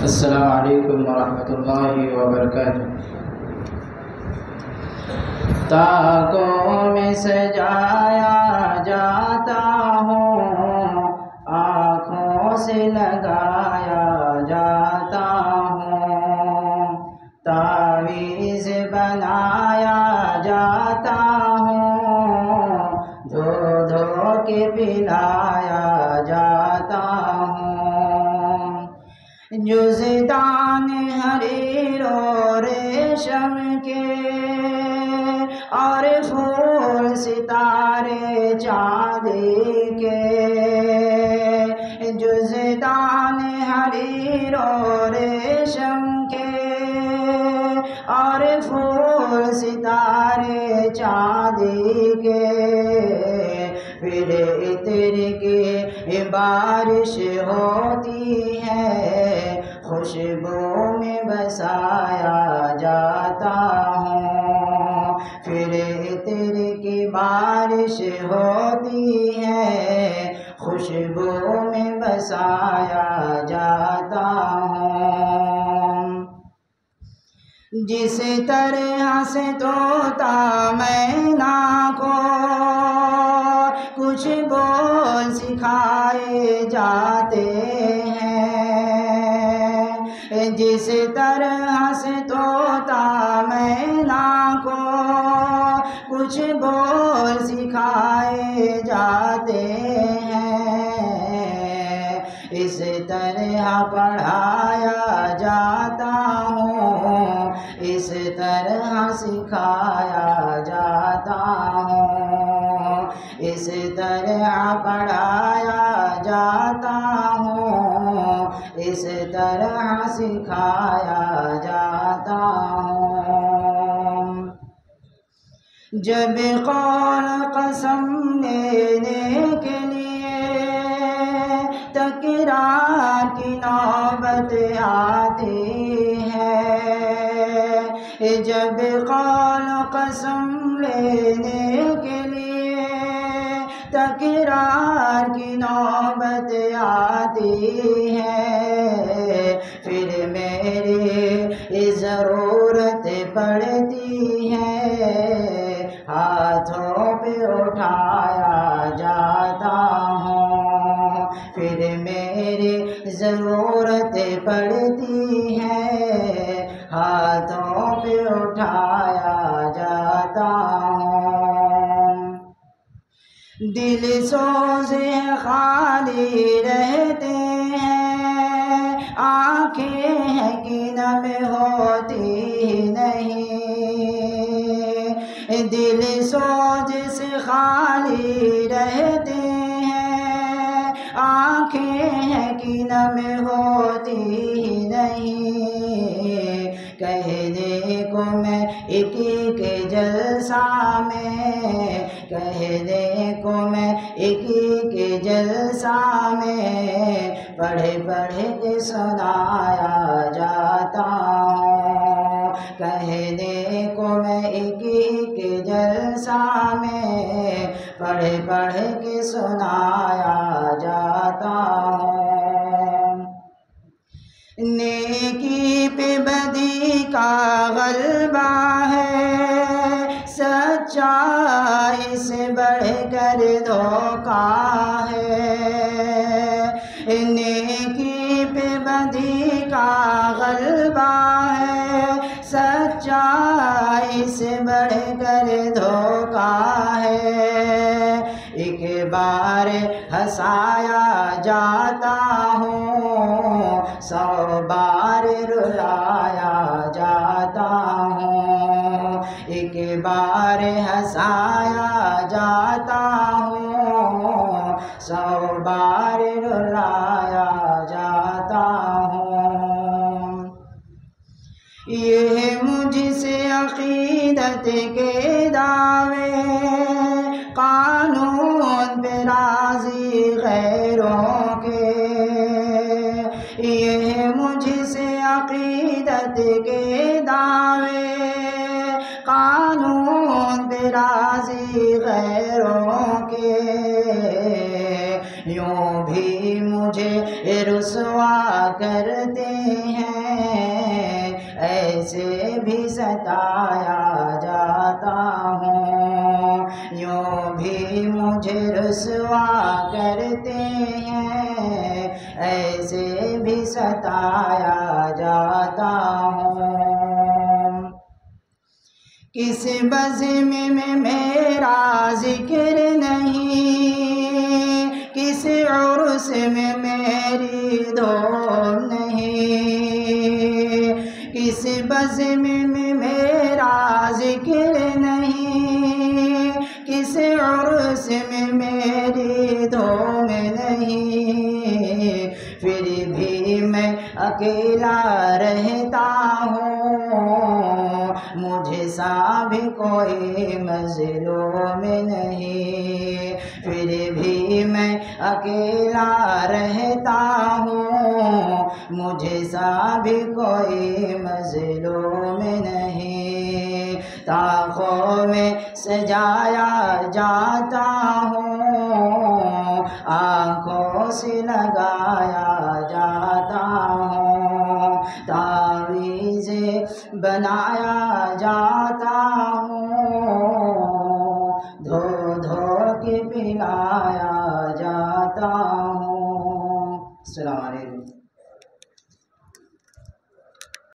السلام علیکم ورحمۃ اللہ وبرکاتہ۔ تاکوں میں سجایا جاتا ہوں، آنکھوں سے لگایا جاتا ہوں، تعویذ بنایا جاتا ہوں، دھو دھو کے پلایا جاتا ہوں۔ جزدان حریر و ریشم کے اور پھول ستارے چاندی کے، جزدان حریر و ریشم کے اور پھول ستارے چاندی کے، پھر عطر کی بارش ہوتی ہے، خوشبو میں بسایا جاتا ہوں، پھر عطر کی بارش ہوتی ہے، خوشبو میں بسایا جاتا ہوں۔ جس طرح سے طوطا مینا کو کچھ بول سکھائے جاتے ہیں، جس طرح سے طوطا مینا کو کچھ بول سکھائے جاتے ہیں، اس طرح پڑھایا جاتا ہوں، اس طرح سکھایا جاتا ہوں، اس طرح پڑھایا جاتا ہوں، اس طرح سکھایا جاتا ہوں۔ جب قول قسم لینے کے لیے تکرار کی نوبت آتی ہے، جب قول قسم لینے کے لیے تکرار کی نوبت آتی ہے، پھر میری ضرورت پڑتی ہے، ہاتھوں پہ اٹھایا جاتا ہوں، پھر میری ضرورت پڑتی ہے، ہاتھوں پہ اٹھایا جاتا ہوں۔ دل سوز خالی رہتے ہیں، آنکھیں ہیں کہ نم ہوتی نہیں، دل سوز سے خالی رہتے ہیں، آنکھیں ہیں کہ نم ہوتی نہیں، کہنے کو میں ایک ایک جلسہ میں، کہنے کو میں ایک ایک جلسہ میں پڑھ پڑھ کے سنایا جاتا ہوں، کہنے کو میں ایک ایک جلسہ میں پڑھ پڑھ کے سنایا جاتا ہوں۔ نیکی پہ بدی کا غلبہ ہے، سچائی سے بڑھ کر دھوکا ہے، نیکی پہ بدی کا غلبہ ہے، سچائی سے بڑھ کر دھوکا ہے، ایک بار ہنسایا جاتا ہوں، 100 بار رلایا جاتا ہوں، ایک بار ہنسایا جاتا ہوں، 100 بار رلایا جاتا ہوں۔ یہ مجھ سے عقیدت کے دعوے، قانون پہ راضی غیروں کے، یہ مجھ سے عقیدت کے دعوے، قانون پہ راضی غیروں کے، یوں بھی مجھے رسوا کرتے ہیں، ایسے بھی ستایا جاتا ہوں، یوں بھی مجھے رسوا کرتے ہیں، ایسے بھی ستایا جاتا ہوں۔ کس بزم میں میرا ذکر نہیں، کس عرس میں میری دھوم نہیں، کس بزم میں میرا ذکر نہیں، کس عرس میں میری دھوم نہیں، پھر بھی میں اکیلا رہتا ہوں، مجھے سا بھی کوئی مظلوم نہیں، پھر بھی میں اکیلا رہتا ہوں، مجھے سا بھی کوئی مظلوم نہیں، طاقوں میں سجایا جاتا ہوں، آنکھوں سے لگایا جاتا ہوں، تعویذیں بنایا جاتا ہوں، دھو دھو کے پلایا